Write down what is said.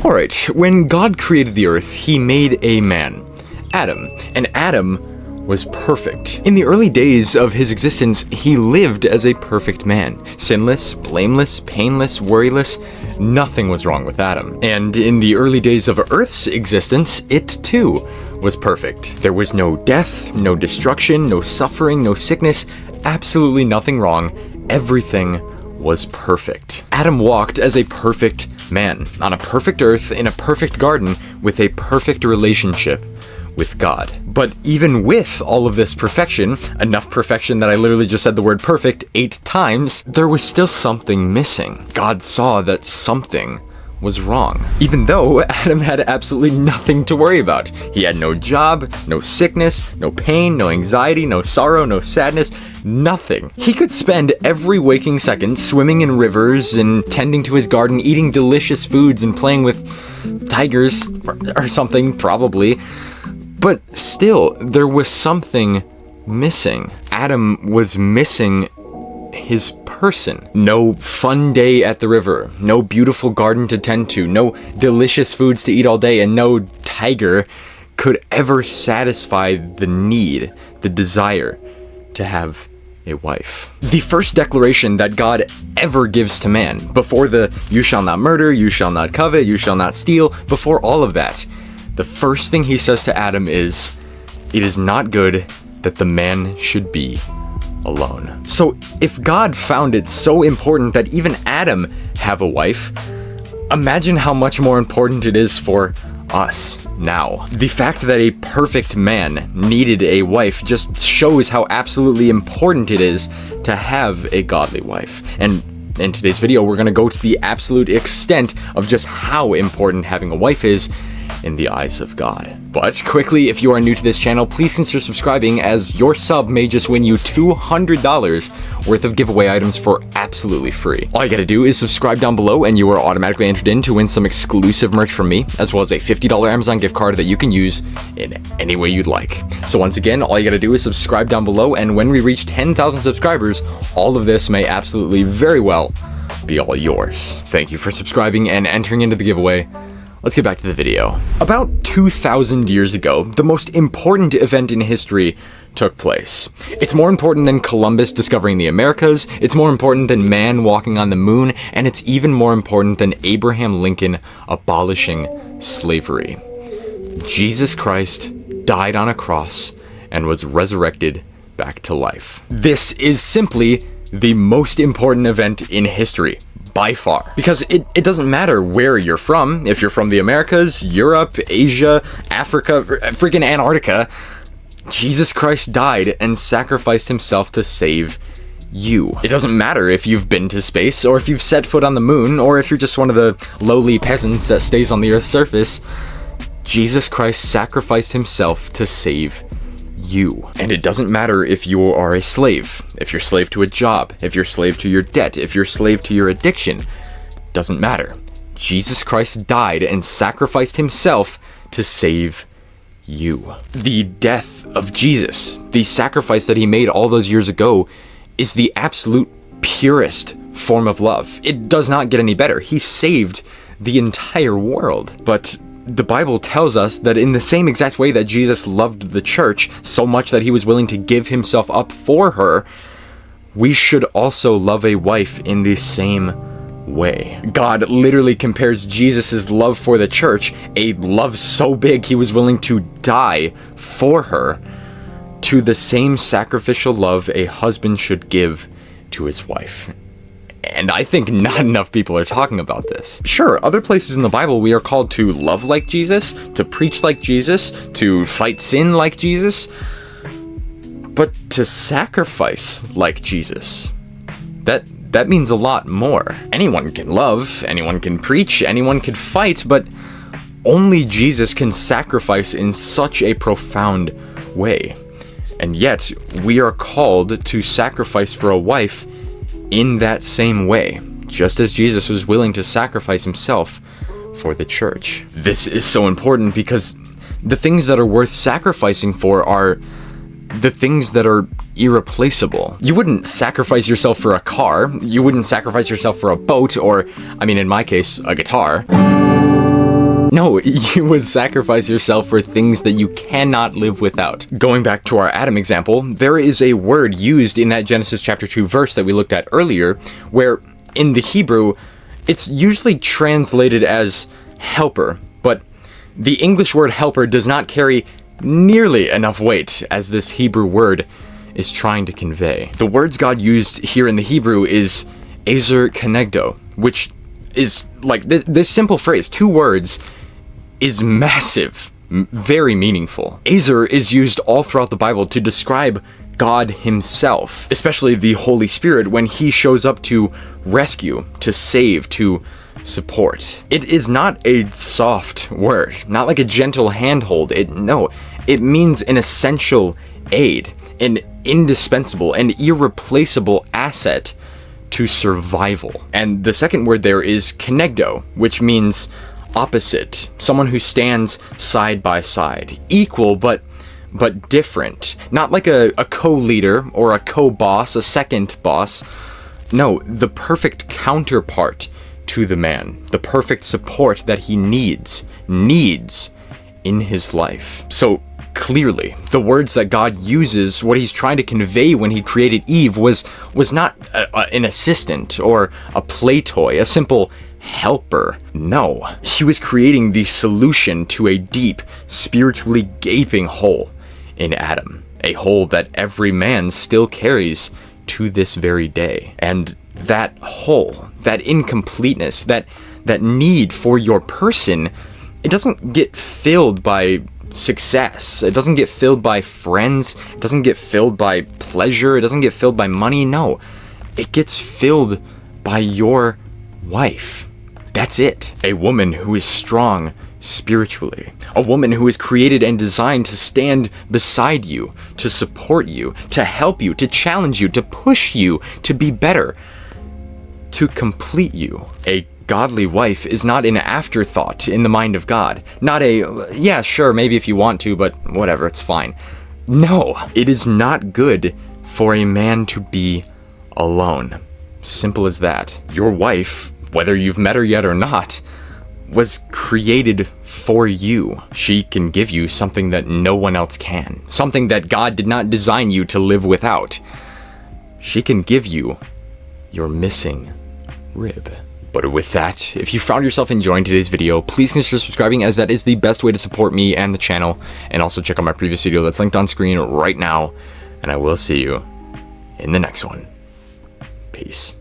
Alright, when God created the earth, he made a man, Adam, and Adam was perfect. In the early days of his existence, he lived as a perfect man. Sinless, blameless, painless, worryless, nothing was wrong with Adam. And in the early days of Earth's existence, it too was perfect. There was no death, no destruction, no suffering, no sickness, absolutely nothing wrong. Everything was perfect. Adam walked as a perfect man, on a perfect earth, in a perfect garden, with a perfect relationship with God. But even with all of this perfection, enough perfection that I literally just said the word perfect 8 times, there was still something missing. God saw that something was wrong. Even though Adam had absolutely nothing to worry about. He had no job, no sickness, no pain, no anxiety, no sorrow, no sadness, nothing. He could spend every waking second swimming in rivers and tending to his garden, eating delicious foods and playing with tigers or something, probably. But still, there was something missing. Adam was missing his person. No fun day at the river, no beautiful garden to tend to, no delicious foods to eat all day, and no tiger could ever satisfy the need, the desire to have a wife. The first declaration that God ever gives to man, before the "you shall not murder, you shall not covet, you shall not steal," before all of that, the first thing he says to Adam is, "It is not good that the man should be alone." So if God found it so important that even Adam have a wife, imagine how much more important it is for us now. The fact that a perfect man needed a wife just shows how absolutely important it is to have a godly wife. And in today's video, we're going to go to the absolute extent of just how important having a wife is in the eyes of God. But quickly, if you are new to this channel, please consider subscribing, as your sub may just win you $200 worth of giveaway items for absolutely free. All you gotta do is subscribe down below and you are automatically entered in to win some exclusive merch from me, as well as a $50 Amazon gift card that you can use in any way you'd like. So once again, all you gotta do is subscribe down below, and when we reach 10,000 subscribers, all of this may absolutely very well be all yours. Thank you for subscribing and entering into the giveaway. Let's get back to the video. About 2,000 years ago, the most important event in history took place. It's more important than Columbus discovering the Americas, it's more important than man walking on the moon, and it's even more important than Abraham Lincoln abolishing slavery. Jesus Christ died on a cross and was resurrected back to life. This is simply the most important event in history. By far. Because it doesn't matter where you're from. If you're from the Americas, Europe, Asia, Africa, freaking Antarctica, Jesus Christ died and sacrificed himself to save you. It doesn't matter if you've been to space, or if you've set foot on the moon, or if you're just one of the lowly peasants that stays on the Earth's surface. Jesus Christ sacrificed himself to save you. And it doesn't matter if you are a slave, if you're slave to a job, if you're slave to your debt, if you're slave to your addiction, doesn't matter. Jesus Christ died and sacrificed himself to save you. The death of Jesus, the sacrifice that he made all those years ago, is the absolute purest form of love. It does not get any better. He saved the entire world. But the Bible tells us that in the same exact way that Jesus loved the church so much that he was willing to give himself up for her, we should also love a wife in the same way. God literally compares Jesus' love for the church, a love so big he was willing to die for her, to the same sacrificial love a husband should give to his wife. And I think not enough people are talking about this. Sure, other places in the Bible we are called to love like Jesus, to preach like Jesus, to fight sin like Jesus, but to sacrifice like Jesus, that means a lot more. Anyone can love, anyone can preach, anyone can fight, but only Jesus can sacrifice in such a profound way. And yet, we are called to sacrifice for a wife in that same way, just as Jesus was willing to sacrifice himself for the church. This is so important because the things that are worth sacrificing for are the things that are irreplaceable. You wouldn't sacrifice yourself for a car, you wouldn't sacrifice yourself for a boat, or, I mean, in my case, a guitar. No, you would sacrifice yourself for things that you cannot live without. Going back to our Adam example, there is a word used in that Genesis chapter 2 verse that we looked at earlier, where in the Hebrew, it's usually translated as helper, but the English word helper does not carry nearly enough weight as this Hebrew word is trying to convey. The words God used here in the Hebrew is ezer kenegdo, which is like this simple phrase, 2 words, is massive, very meaningful. Ezer is used all throughout the Bible to describe God himself, especially the Holy Spirit when he shows up to rescue, to save, to support. It is not a soft word, not like a gentle handhold. It means an essential aid, an indispensable and irreplaceable asset to survival. And the second word there is kenegdo, which means opposite, someone who stands side by side, equal but different, not like a co-leader or a co-boss, a second boss. No, the perfect counterpart to the man, the perfect support that he needs in his life. So clearly, the words that God uses, what he's trying to convey when he created Eve was not an assistant or a play toy, a simple helper. No, he was creating the solution to a deep, spiritually gaping hole in Adam, a hole that every man still carries to this very day. And that hole, that incompleteness, that need for your person, it doesn't get filled by success. It doesn't get filled by friends. It doesn't get filled by pleasure. It doesn't get filled by money. No, it gets filled by your wife. That's it. A woman who is strong spiritually. A woman who is created and designed to stand beside you, to support you, to help you, to challenge you, to push you to be better, to complete you. A godly wife is not an afterthought in the mind of God. Not a, yeah, sure, maybe if you want to, but whatever, it's fine. No, it is not good for a man to be alone. Simple as that. Your wife, whether you've met her yet or not, was created for you. She can give you something that no one else can. Something that God did not design you to live without. She can give you your missing rib. But with that, if you found yourself enjoying today's video, please consider subscribing, as that is the best way to support me and the channel. And also check out my previous video that's linked on screen right now. And I will see you in the next one. Peace.